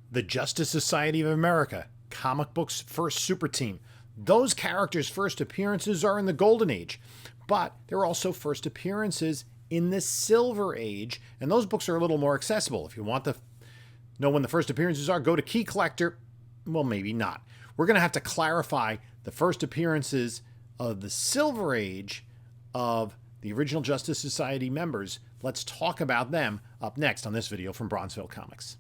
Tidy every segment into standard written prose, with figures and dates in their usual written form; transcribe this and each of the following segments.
The Justice Society of America, comic books' first super team. Those characters' first appearances are in the Golden Age, but there are also first appearances in the Silver Age, and those books are a little more accessible. If you want to know when the first appearances are, go to Key Collector. Well, maybe not. We're going to have to clarify the first appearances of the Silver Age of the original Justice Society members. Let's talk about them up next on this video from Bronzeville Comics.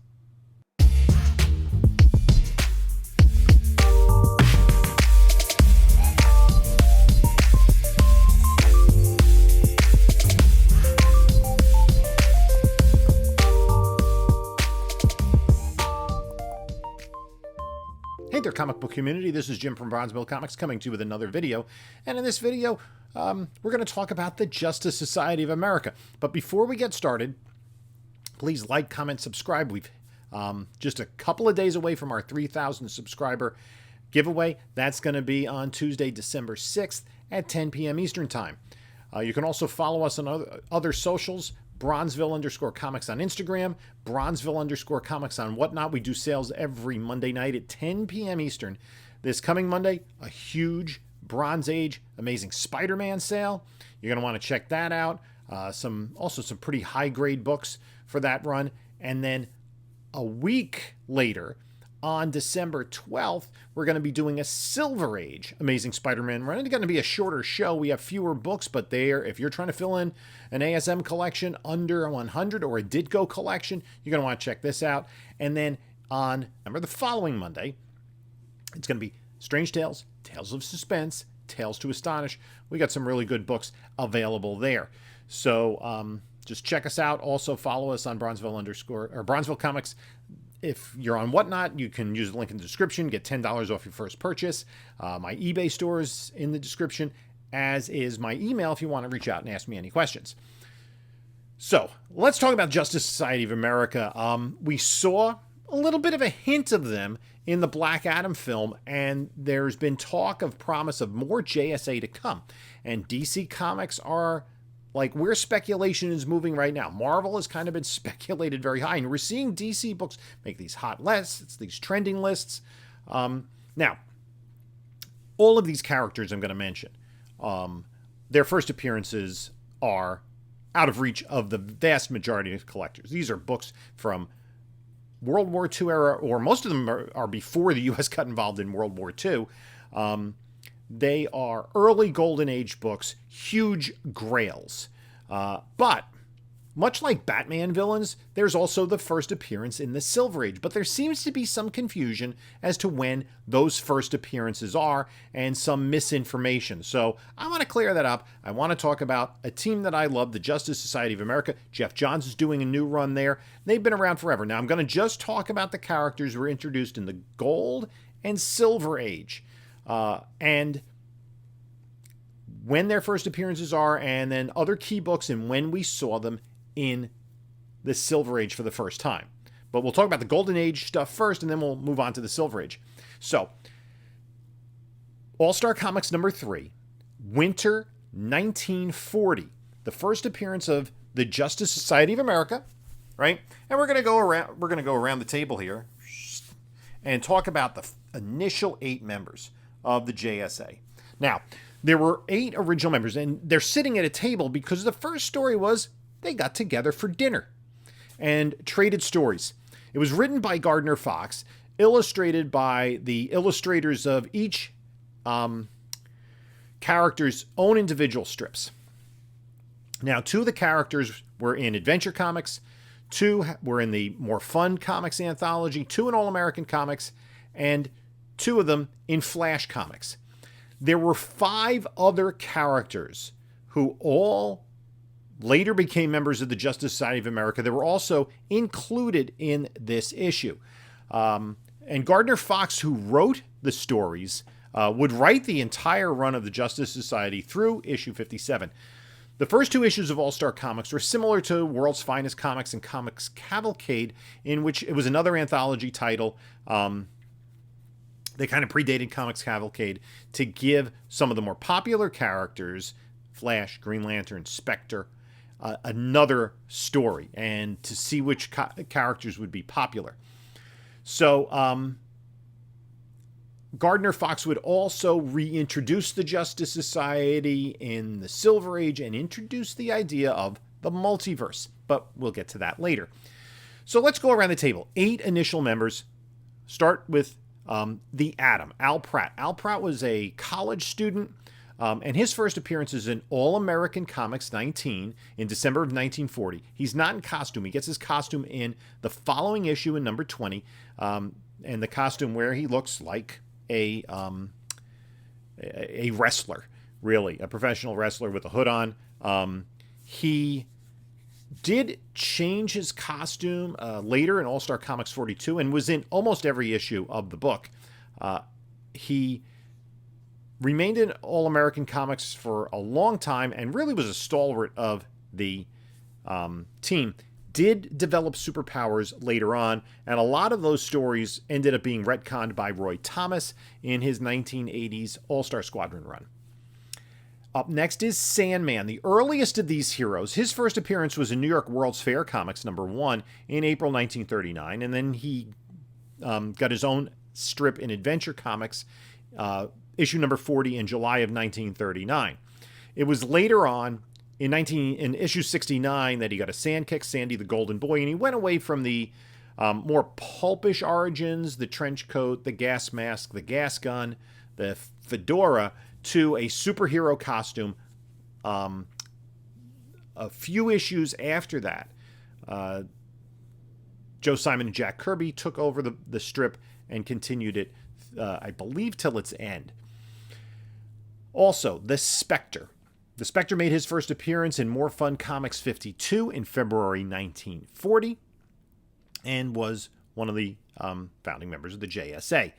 Hey there, comic book community. This is Jim from Bronzeville Comics coming to you with another video. And in this video, we're going to talk about the Justice Society of America. But before we get started, please like, comment, subscribe. We've just a couple of days away from our 3,000 subscriber giveaway. That's going to be on Tuesday, December 6th at 10 p.m. Eastern Time. You can also follow us on other socials. Bronzeville_comics on Instagram, Bronzeville_comics on Whatnot. We do sales every Monday night at 10 p.m. Eastern. This coming Monday, a huge Bronze Age Amazing Spider-Man sale. You're going to want to check that out. Some pretty high-grade books for that run. And then a week later, on December 12th, we're going to be doing a Silver Age Amazing Spider-Man run. It's going to be a shorter show. We have fewer books, but if you're trying to fill in an ASM collection under 100 or a Ditko collection, you're going to want to check this out. And then the following Monday, it's going to be Strange Tales, Tales of Suspense, Tales to Astonish. We got some really good books available there. So just check us out. Also follow us on Bronzeville Comics. If you're on Whatnot, you can use the link in the description, get $10 off your first purchase. My eBay store is in the description, as is my email if you want to reach out and ask me any questions. So let's talk about Justice Society of America. We saw a little bit of a hint of them in the Black Adam film, and there's been talk of promise of more JSA to come. And DC Comics are like where speculation is moving right now. Marvel has kind of been speculated very high, and we're seeing DC books make these hot lists, these trending lists. Now, all of these characters I'm going to mention, their first appearances are out of reach of the vast majority of collectors. These are books from World War II era, or most of them are before the U.S. got involved in World War II. They are early Golden Age books, huge grails. But much like Batman villains, there's also the first appearance in the Silver Age. But there seems to be some confusion as to when those first appearances are and some misinformation. So I want to clear that up. I want to talk about a team that I love, the Justice Society of America. Geoff Johns is doing a new run there. They've been around forever. Now I'm going to just talk about the characters who were introduced in the Gold and Silver Age. And when their first appearances are, and then other key books and when we saw them in the Silver Age for the first time. But we'll talk about the Golden Age stuff first, and then we'll move on to the Silver Age. So, All-Star Comics number 3, Winter 1940, the first appearance of the Justice Society of America, right? And we're going to go around the table here and talk about the initial 8 members of the JSA. Now, there were 8 original members, and they're sitting at a table because the first story was they got together for dinner and traded stories. It was written by Gardner Fox, illustrated by the illustrators of each character's own individual strips. Now, 2 of the characters were in Adventure Comics, 2 were in the More Fun Comics anthology, 2 in All-American Comics, and 2 of them in Flash Comics. There were 5 other characters who all later became members of the Justice Society of America. They were also included in this issue. And Gardner Fox, who wrote the stories, would write the entire run of the Justice Society through issue 57. The first 2 issues of All-Star Comics were similar to World's Finest Comics and Comics Cavalcade, in which it was another anthology title. They kind of predated Comics Cavalcade to give some of the more popular characters, Flash, Green Lantern, Spectre, another story, and to see which characters would be popular. So, Gardner Fox would also reintroduce the Justice Society in the Silver Age and introduce the idea of the multiverse, but we'll get to that later. So let's go around the table. 8 initial members. Start with the Atom, Al Pratt. Al Pratt was a college student, and his first appearance is in All-American Comics 19 in December of 1940. He's not in costume. He gets his costume in the following issue in number 20, and the costume where he looks like a wrestler, really, a professional wrestler with a hood on. He did change his costume later in All-Star Comics 42 and was in almost every issue of the book. He remained in All-American Comics for a long time and really was a stalwart of the team. Did develop superpowers later on, and a lot of those stories ended up being retconned by Roy Thomas in his 1980s All-Star Squadron run. Up next is Sandman, the earliest of these heroes. His first appearance was in New York World's Fair Comics number 1 in April 1939, and then he got his own strip in Adventure Comics, issue number 40 in July of 1939. It was later on in issue 69 that he got a Sandkick, Sandy the Golden Boy, and he went away from the more pulpish origins, the trench coat, the gas mask, the gas gun, the fedora, to a superhero costume. A few issues after that, Joe Simon and Jack Kirby took over the strip and continued it, I believe, till its end. Also, the Spectre. The Spectre made his first appearance in More Fun Comics 52 in February 1940 and was one of the founding members of the JSA.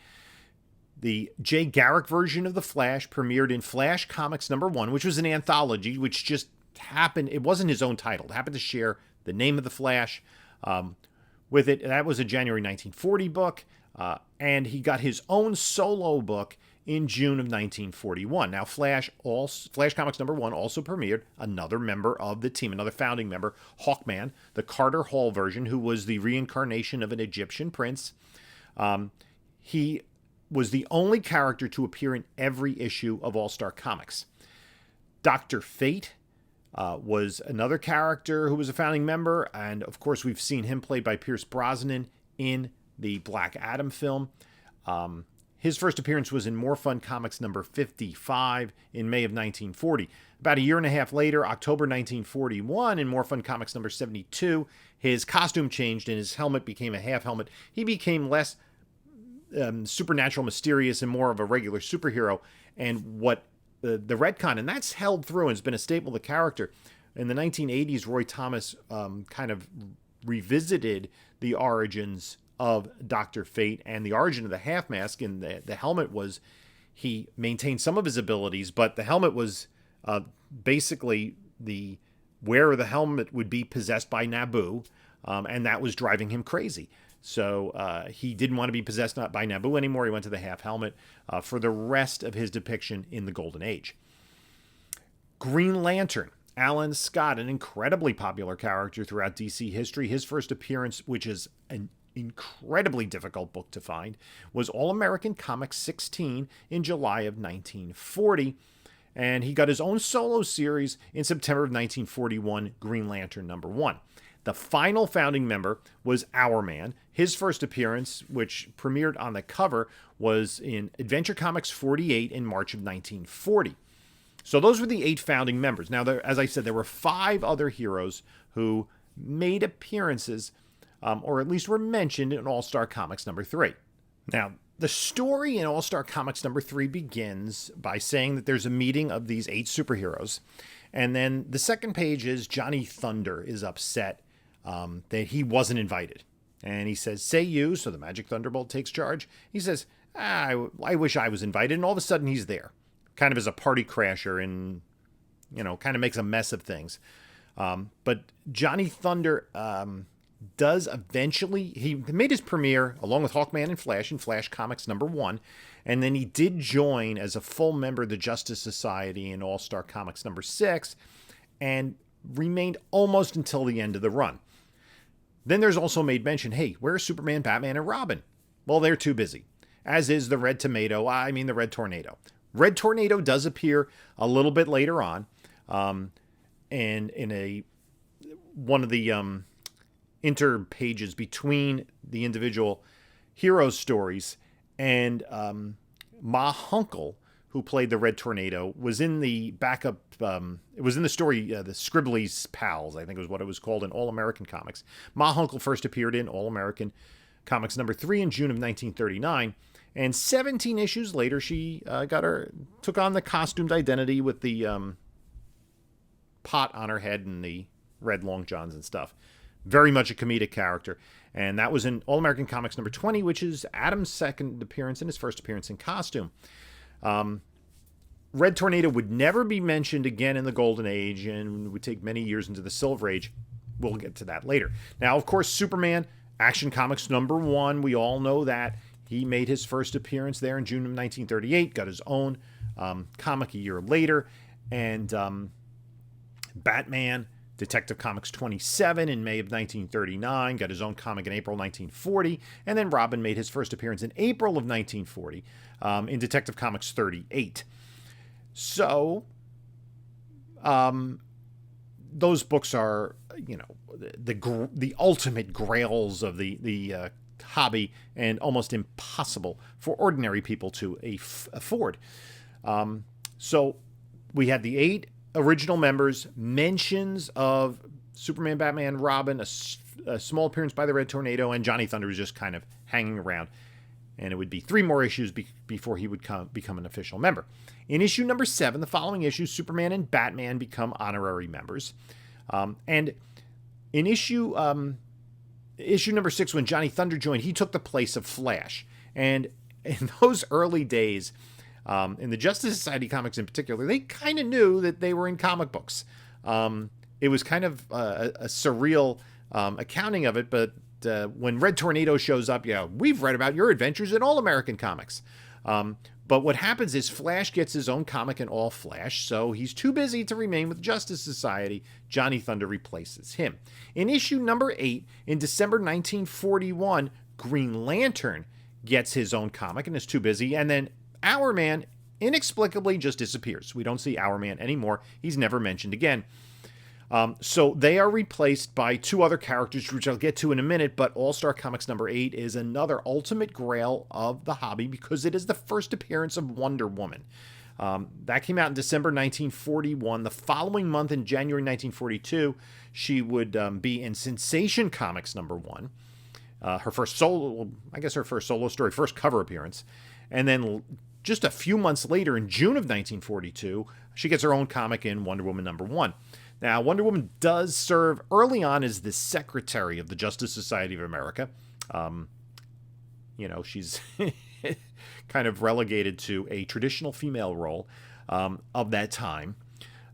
The Jay Garrick version of The Flash premiered in Flash Comics number 1, which was an anthology, which just happened. It wasn't his own title. It happened to share the name of The Flash with it. That was a January 1940 book, and he got his own solo book in June of 1941. Now, Flash Comics number 1 also premiered another member of the team, another founding member, Hawkman, the Carter Hall version, who was the reincarnation of an Egyptian prince. He was the only character to appear in every issue of All-Star Comics. Dr. Fate was another character who was a founding member, and of course we've seen him played by Pierce Brosnan in the Black Adam film. His first appearance was in More Fun Comics number 55 in May of 1940. About a year and a half later, October 1941, in More Fun Comics number 72, his costume changed and his helmet became a half helmet. He became less supernatural, mysterious, and more of a regular superhero. And what the retcon, and that's held through and has been a staple of the character. In the 1980s, Roy Thomas kind of revisited the origins of Dr. Fate, and the origin of the half mask and the helmet was he maintained some of his abilities, but the helmet was basically the wearer of the helmet would be possessed by Naboo, and that was driving him crazy. So he didn't want to be possessed by Naboo anymore. He went to the half helmet for the rest of his depiction in the Golden Age. Green Lantern. Alan Scott, an incredibly popular character throughout DC history. His first appearance, which is an incredibly difficult book to find, was All-American Comics 16 in July of 1940. And he got his own solo series in September of 1941, Green Lantern number 1. The final founding member was Hourman. His first appearance, which premiered on the cover, was in Adventure Comics 48 in March of 1940. So those were the 8 founding members. Now, as I said, there were 5 other heroes who made appearances, or at least were mentioned in All-Star Comics number 3. Now, the story in All-Star Comics number 3 begins by saying that there's a meeting of these 8 superheroes. And then the second page is Johnny Thunder is upset that he wasn't invited. And he says, "Say you," so the Magic Thunderbolt takes charge. He says, I wish I was invited. And all of a sudden he's there, kind of as a party crasher and, kind of makes a mess of things. But Johnny Thunder does eventually, he made his premiere along with Hawkman and Flash in Flash Comics number 1. And then he did join as a full member of the Justice Society in All-Star Comics number 6 and remained almost until the end of the run. Then there's also made mention, hey, where's Superman, Batman, and Robin? Well, they're too busy, as is the Red Tomato, the Red Tornado. Red Tornado does appear a little bit later on, and in one of the inter pages between the individual heroes' stories, and Ma Hunkel, who played the Red Tornado, was in the backup. It was in the story, the Scribbly's Pals, I think was what it was called in All American Comics. Ma Hunkel first appeared in All American Comics #3 in June of 1939, and 17 issues later, she took on the costumed identity with the pot on her head and the red long johns and stuff. Very much a comedic character. And that was in All American Comics #20, which is Adam's second appearance and his first appearance in costume. Red Tornado would never be mentioned again in the Golden Age and would take many years into the Silver Age. We'll get to that later. Now, of course, Superman, Action Comics #1, we all know that. He made his first appearance there in June of 1938, got his own comic a year later. And Batman, Detective Comics 27 in May of 1939, got his own comic in April 1940, and then Robin made his first appearance in April of 1940 in Detective Comics 38. So, those books are, the ultimate grails of the hobby, and almost impossible for ordinary people to afford. So, we had the 8 original members, mentions of Superman, Batman, Robin, a small appearance by the Red Tornado, and Johnny Thunder was just kind of hanging around. And it would be 3 more issues before he would become an official member. In issue #7, the following issue, Superman and Batman become honorary members. And in issue #6, when Johnny Thunder joined, he took the place of Flash. And in those early days, in the Justice Society comics in particular, they kind of knew that they were in comic books. It was kind of a surreal accounting of it, but when Red Tornado shows up, we've read about your adventures in All American Comics. But what happens is Flash gets his own comic in All Flash, so he's too busy to remain with Justice Society. Johnny Thunder replaces him. In issue #8, in December 1941, Green Lantern gets his own comic and is too busy, and then Hourman inexplicably just disappears. We don't see Hourman anymore. He's never mentioned again. So they are replaced by 2 other characters, which I'll get to in a minute, but All-Star Comics #8 is another ultimate grail of the hobby because it is the first appearance of Wonder Woman. That came out in December 1941. The following month, in January 1942, she would be in Sensation Comics #1. Her first solo story, first cover appearance. And then just a few months later, in June of 1942, she gets her own comic in Wonder Woman #1. Now, Wonder Woman does serve early on as the secretary of the Justice Society of America. She's kind of relegated to a traditional female role of that time.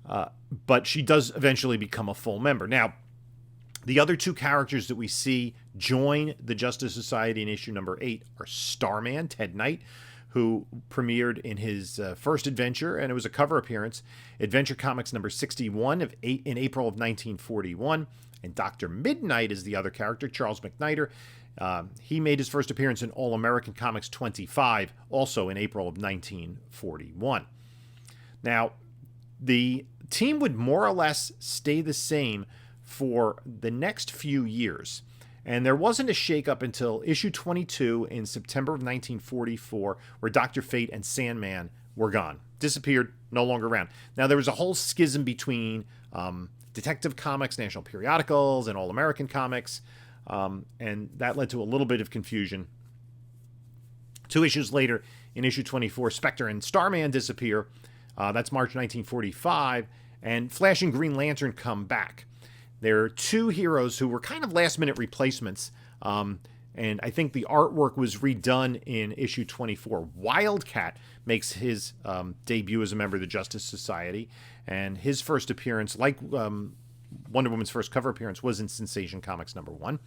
But she does eventually become a full member. Now, the other 2 characters that we see join the Justice Society in issue #8 are Starman, Ted Knight, who premiered in his first adventure, and it was a cover appearance, Adventure Comics #61 in April of 1941. And Dr. Midnight is the other character, Charles McNider. He made his first appearance in All American Comics 25, also in April of 1941. Now, the team would more or less stay the same for the next few years. And there wasn't a shakeup until issue 22 in September of 1944, where Dr. Fate and Sandman were gone. Disappeared, no longer around. Now, there was a whole schism between Detective Comics, National Periodicals, and All American Comics, and that led to a little bit of confusion. 2 issues later, in issue 24, Spectre and Starman disappear. That's March 1945, and Flash and Green Lantern come back. There are 2 heroes who were kind of last-minute replacements, and I think the artwork was redone in issue 24. Wildcat makes his debut as a member of the Justice Society, and his first appearance, like Wonder Woman's first cover appearance, was in Sensation Comics #1.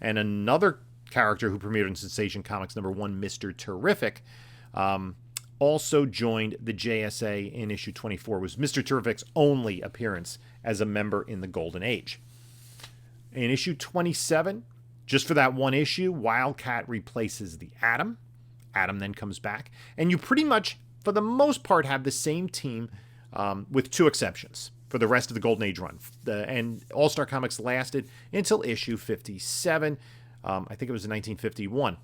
And another character who premiered in Sensation Comics #1, Mr. Terrific, also joined the JSA in issue 24. Was Mr. Terrific's only appearance as a member in the Golden Age. In issue 27, Just for that one issue, Wildcat replaces the Atom. Atom then comes back. And you pretty much, for the most part, have the same team with two exceptions for the rest of the Golden Age run. And All-Star Comics lasted until issue 57. I think it was in 1951.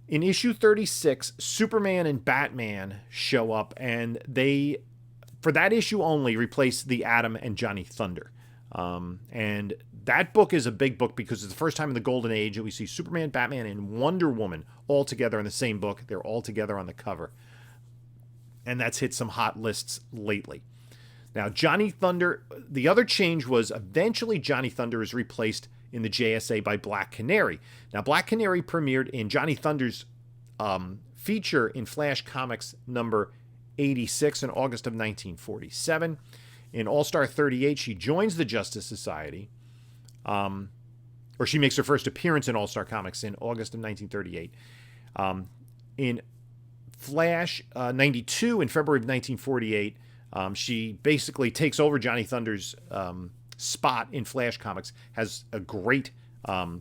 In issue 36, Superman and Batman show up, and they, for that issue only, replace the Atom and Johnny Thunder. And that book is a big book because it's the first time in the Golden Age that we see Superman, Batman, and Wonder Woman all together in the same book. They're all together on the cover. And that's hit some hot lists lately. Now, Johnny Thunder, the other change was eventually Johnny Thunder is replaced in the JSA by Black Canary. Now, Black Canary premiered in Johnny Thunder's feature in Flash Comics number 86 in August of 1947. In All-Star 38, she joins the Justice Society, or she makes her first appearance in All-Star Comics in August of 1938. In Flash 92, in February of 1948, she basically takes over Johnny Thunder's spot in Flash Comics, has a great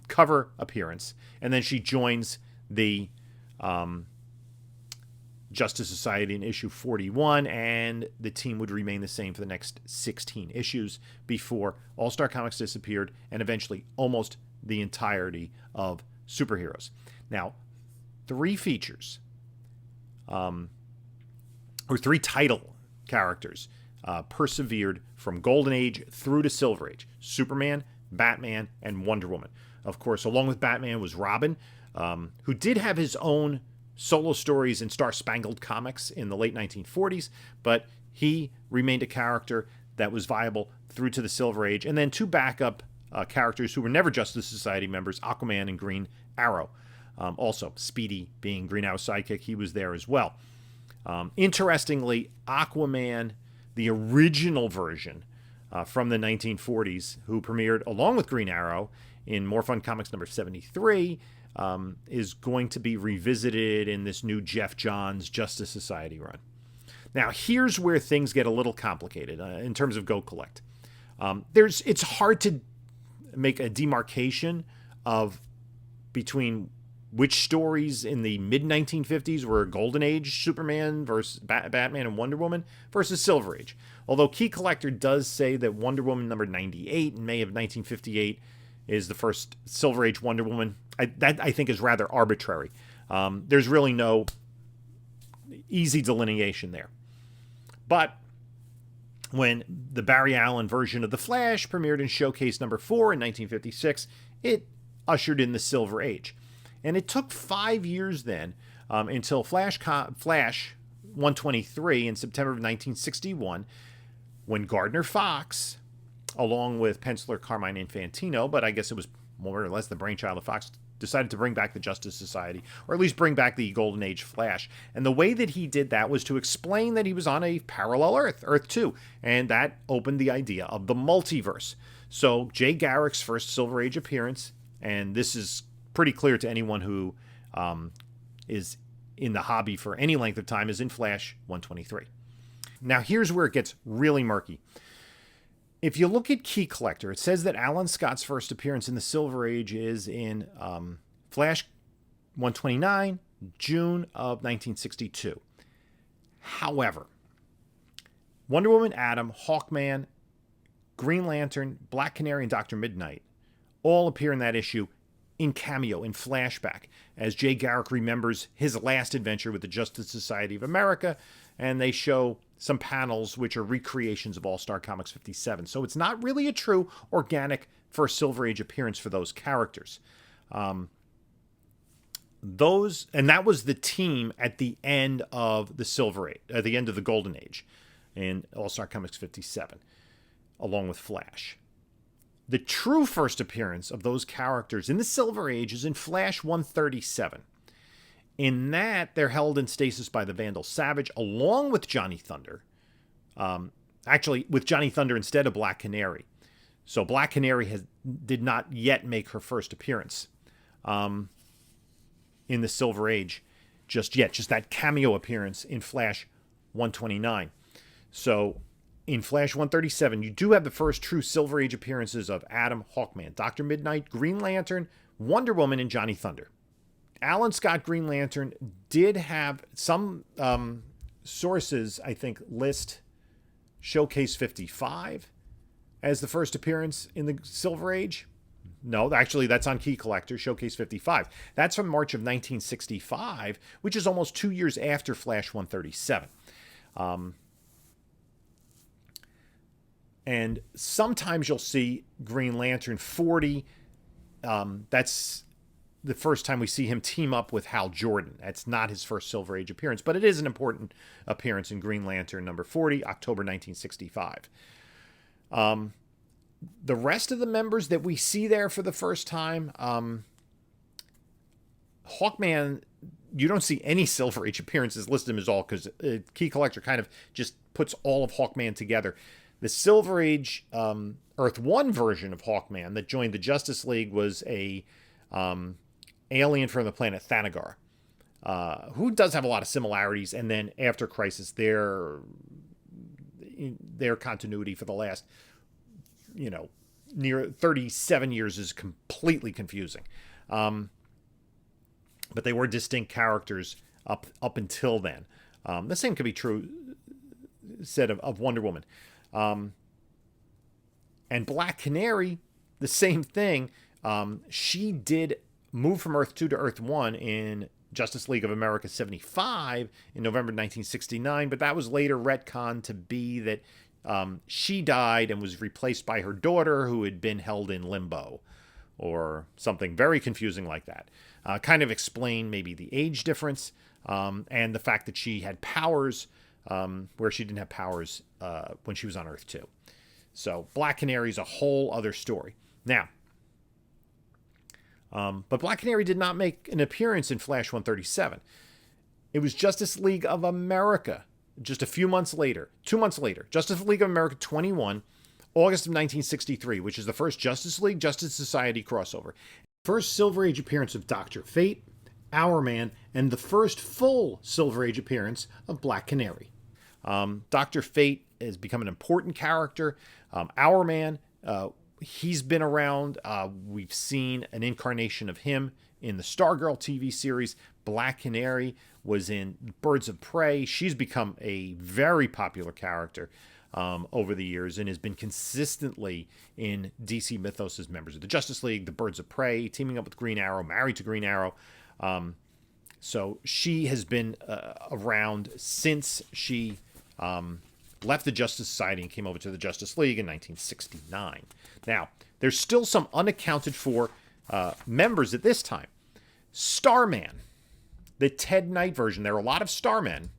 cover appearance, and then she joins the Justice Society in issue 41, and the team would remain the same for the next 16 issues before All-Star Comics disappeared and eventually almost the entirety of superheroes. Now, three features, or three title characters persevered from Golden Age through to Silver Age: Superman, Batman, and Wonder Woman. Of course, along with Batman was Robin, who did have his own solo stories in Star Spangled Comics in the late 1940s, but he remained a character that was viable through to the Silver Age. And then two backup characters who were never Justice Society members, Aquaman and Green Arrow. Also, Speedy being Green Arrow's sidekick, he was there as well. Interestingly, Aquaman, the original version from the 1940s, who premiered along with Green Arrow in More Fun Comics number 73, is going to be revisited in this new Jeff Johns Justice Society run. Now, here's where things get a little complicated in terms of Go Collect. It's hard to make a demarcation of between which stories in the mid-1950s were Golden Age Superman versus Batman and Wonder Woman versus Silver Age. Although Key Collector does say that Wonder Woman number 98 in May of 1958 is the first Silver Age Wonder Woman. That I think is rather arbitrary. There's really no easy delineation there. But when the Barry Allen version of The Flash premiered in Showcase number 4 in 1956, it ushered in the Silver Age. And it took 5 years then until Flash 123 in September of 1961, when Gardner Fox, along with penciler Carmine Infantino, but I guess it was more or less the brainchild of Fox, decided to bring back the Justice Society, or at least bring back the Golden Age Flash. And the way that he did that was to explain that he was on a parallel Earth, Earth 2, and that opened the idea of the multiverse. So Jay Garrick's first Silver Age appearance, and this is pretty clear to anyone who is in the hobby for any length of time, is in Flash 123. Now here's where it gets really murky. If you look at Key Collector, it says that Alan Scott's first appearance in the Silver Age is in Flash 129, June of 1962. However, Wonder Woman, Atom, Hawkman, Green Lantern, Black Canary, and Dr. Midnight all appear in that issue in cameo, in flashback, as Jay Garrick remembers his last adventure with the Justice Society of America, and they show some panels which are recreations of All-Star Comics 57. So it's not really a true organic first Silver Age appearance for those characters. And that was the team at the end of the Silver Age, at the end of the Golden Age in All-Star Comics 57, along with Flash. The true first appearance of those characters in the Silver Age is in Flash 137. In that, they're held in stasis by the Vandal Savage, along with Johnny Thunder. Actually, with Johnny Thunder instead of Black Canary. So Black Canary did not yet make her first appearance in the Silver Age just yet. Just that cameo appearance in Flash 129. So in Flash 137, you do have the first true Silver Age appearances of Atom, Hawkman, Dr. Midnight, Green Lantern, Wonder Woman, and Johnny Thunder. Alan Scott Green Lantern did have some sources, I think, list Showcase 55 as the first appearance in the Silver Age. No, actually, that's on Key Collector, Showcase 55. That's from March of 1965, which is almost 2 years after Flash 137. And sometimes you'll see Green Lantern 40. That's the first time we see him team up with Hal Jordan. That's not his first Silver Age appearance, but it is an important appearance in Green Lantern number 40, October 1965. The rest of the members that we see there for the first time, Hawkman, you don't see any Silver Age appearances listed him as all, because Key Collector kind of just puts all of Hawkman together. The Silver Age Earth 1 version of Hawkman that joined the Justice League was a alien from the planet Thanagar, who does have a lot of similarities. And then after Crisis, their continuity for the last, near 37 years is completely confusing. But they were distinct characters up until then. The same could be true said of Wonder Woman. And Black Canary, the same thing. She did move from Earth 2 to Earth 1 in Justice League of America 75 in November 1969, but that was later retconned to be that she died and was replaced by her daughter, who had been held in limbo, or something very confusing like that. Kind of explain maybe the age difference, and the fact that she had powers where she didn't have powers when she was on Earth 2. So Black Canary is a whole other story. Now, but Black Canary did not make an appearance in Flash 137. It was Justice League of America just a few months later, 2 months later, Justice League of America 21, August of 1963, which is the first Justice League, Justice Society crossover. First Silver Age appearance of Dr. Fate, Hourman, and the first full Silver Age appearance of Black Canary. Dr. Fate has become an important character. Hourman, he's been around. We've seen an incarnation of him in the Stargirl TV series. Black Canary was in Birds of Prey. She's become a very popular character over the years and has been consistently in DC mythos as members of the Justice League, the Birds of Prey, teaming up with Green Arrow, married to Green Arrow. So she has been around since she left the Justice Society and came over to the Justice League in 1969. Now, there's still some unaccounted for members at this time. Starman, the Ted Knight version. There are a lot of Starmen.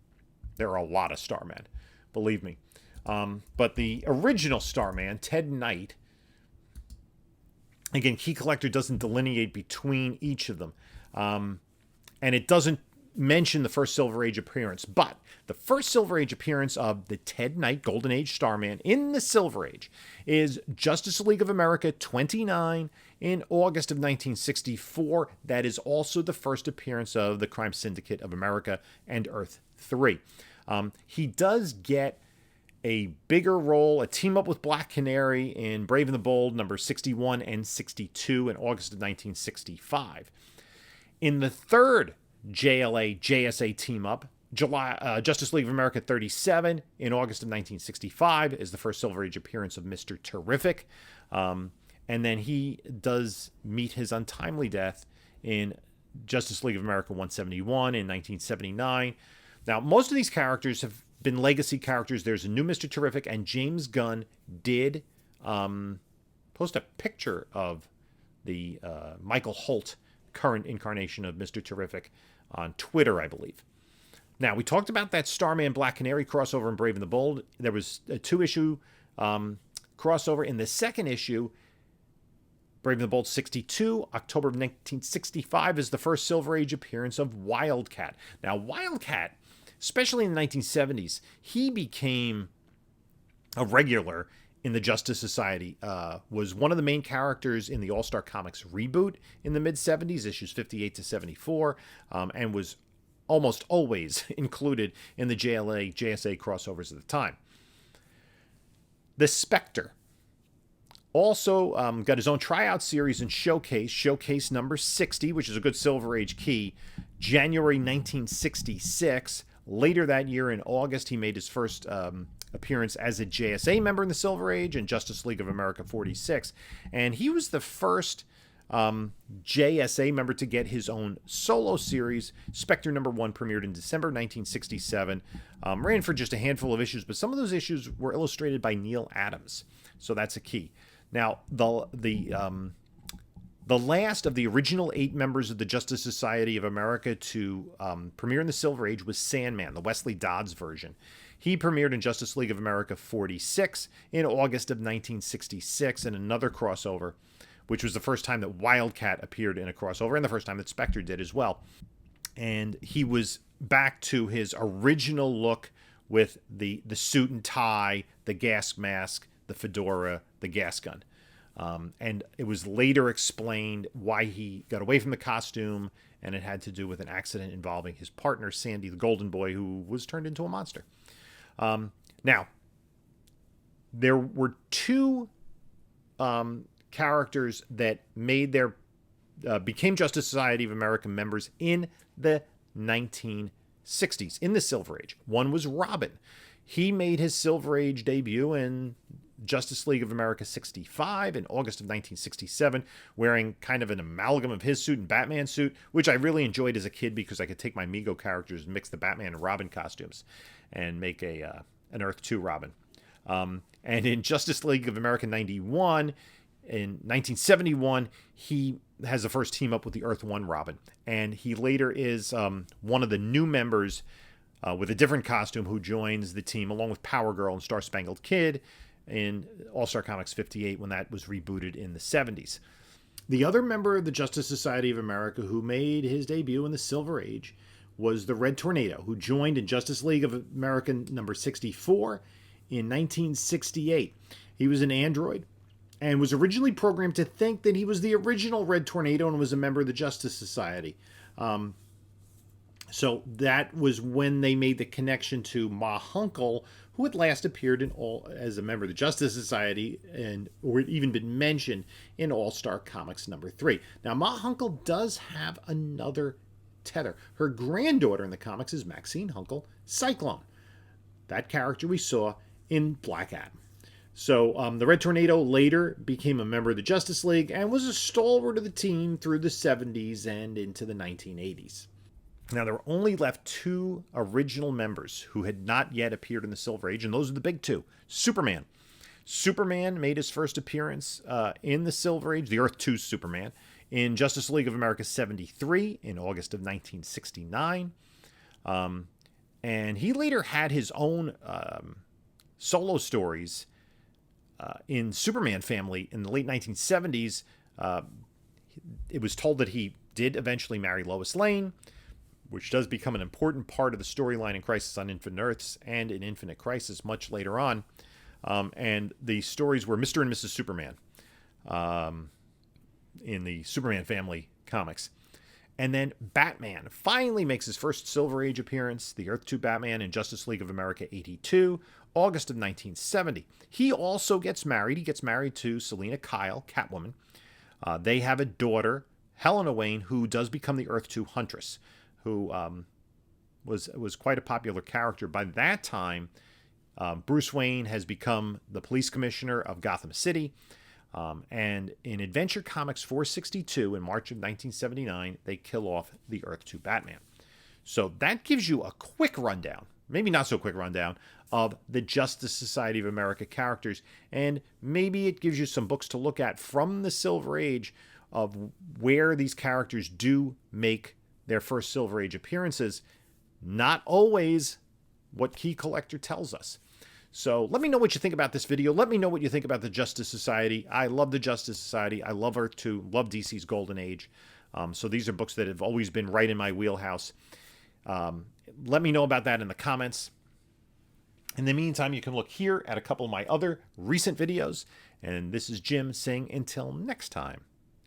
There are a lot of Starmen, believe me. But the original Starman, Ted Knight, again, Key Collector doesn't delineate between each of them. And it doesn't mention the first Silver Age appearance. But the first Silver Age appearance of the Ted Knight Golden Age Starman in the Silver Age is Justice League of America 29 in August of 1964. That is also the first appearance of the Crime Syndicate of America and Earth 3. He does get a bigger role, a team up with Black Canary in Brave and the Bold number 61 and 62 in August of 1965. In the third JLA JSA team up, Justice League of America 37 in August of 1965 is the first Silver Age appearance of Mr. Terrific. And then he does meet his untimely death in Justice League of America 171 in 1979. Now, most of these characters have been legacy characters. There's a new Mr. Terrific, and James Gunn did post a picture of the Michael Holt current incarnation of Mr. Terrific on Twitter, I believe. Now, we talked about that Starman Black Canary crossover in Brave and the Bold. There was a 2-issue crossover. In the second issue, Brave and the Bold 62, October of 1965, is the first Silver Age appearance of Wildcat. Now, Wildcat, especially in the 1970s, he became a regular in the Justice Society, was one of the main characters in the All-Star Comics reboot in the mid-70s, issues 58 to 74, and was almost always included in the JLA, JSA crossovers at the time. The Spectre also got his own tryout series and showcase number 60, which is a good Silver Age key, January 1966. Later that year in August, he made his first appearance as a JSA member in the Silver Age in Justice League of America 46. And he was the first JSA member to get his own solo series. Spectre number 1 premiered in December 1967. Ran for just a handful of issues, but some of those issues were illustrated by Neil Adams. So that's a key. Now, the last of the original 8 members of the Justice Society of America to premiere in the Silver Age was Sandman, the Wesley Dodds version. He premiered in Justice League of America 46 in August of 1966 in another crossover, which was the first time that Wildcat appeared in a crossover and the first time that Spectre did as well. And he was back to his original look with the suit and tie, the gas mask, the fedora, the gas gun. And it was later explained why he got away from the costume, and it had to do with an accident involving his partner, Sandy the Golden Boy, who was turned into a monster. Now, there were 2 characters that made their became Justice Society of America members in the 1960s, in the Silver Age. One was Robin. He made his Silver Age debut in Justice League of America 65 in August of 1967, wearing kind of an amalgam of his suit and Batman suit, which I really enjoyed as a kid because I could take my Mego characters and mix the Batman and Robin costumes and make an Earth 2 Robin. And in Justice League of America 91, in 1971, he has the first team up with the Earth 1 Robin. And he later is one of the new members with a different costume who joins the team along with Power Girl and Star Spangled Kid in All-Star Comics 58 when that was rebooted in the 70s. The other member of the Justice Society of America who made his debut in the Silver Age was the Red Tornado, who joined in Justice League of America number 64 in 1968. He was an android and was originally programmed to think that he was the original Red Tornado and was a member of the Justice Society. So that was when they made the connection to Ma Hunkel, who had last appeared as a member of the Justice Society or even been mentioned in All-Star Comics number 3. Now, Ma Hunkel does have another tether. Her granddaughter in the comics is Maxine Hunkel, Cyclone, that character we saw in Black Adam. So the Red Tornado later became a member of the Justice League and was a stalwart of the team through the 70s and into the 1980s. Now, there were only left 2 original members who had not yet appeared in the Silver Age, and those are the big 2. Superman. Superman made his first appearance in the Silver Age, the Earth 2 Superman, in Justice League of America 73 in August of 1969. And he later had his own solo stories in Superman Family in the late 1970s. It was told that he did eventually marry Lois Lane, which does become an important part of the storyline in Crisis on Infinite Earths and in Infinite Crisis much later on. And the stories were Mr. and Mrs. Superman in the Superman Family comics. And then Batman finally makes his first Silver Age appearance, the Earth 2 Batman in Justice League of America 82, August of 1970. He also gets married. He gets married to Selina Kyle, Catwoman. They have a daughter, Helena Wayne, who does become the Earth 2 Huntress, who was quite a popular character. By that time, Bruce Wayne has become the police commissioner of Gotham City. And in Adventure Comics 462 in March of 1979, they kill off the Earth 2 Batman. So that gives you a quick rundown, maybe not so quick rundown, of the Justice Society of America characters. And maybe it gives you some books to look at from the Silver Age of where these characters do make their first Silver Age appearances. Not always what Key Collector tells us. So let me know what you think about this video. Let me know what you think about the Justice Society. I love the Justice Society. I love Earth 2, love DC's Golden Age. So these are books that have always been right in my wheelhouse. Let me know about that in the comments. In the meantime, you can look here at a couple of my other recent videos. And this is Jim saying until next time,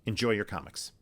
enjoy your comics.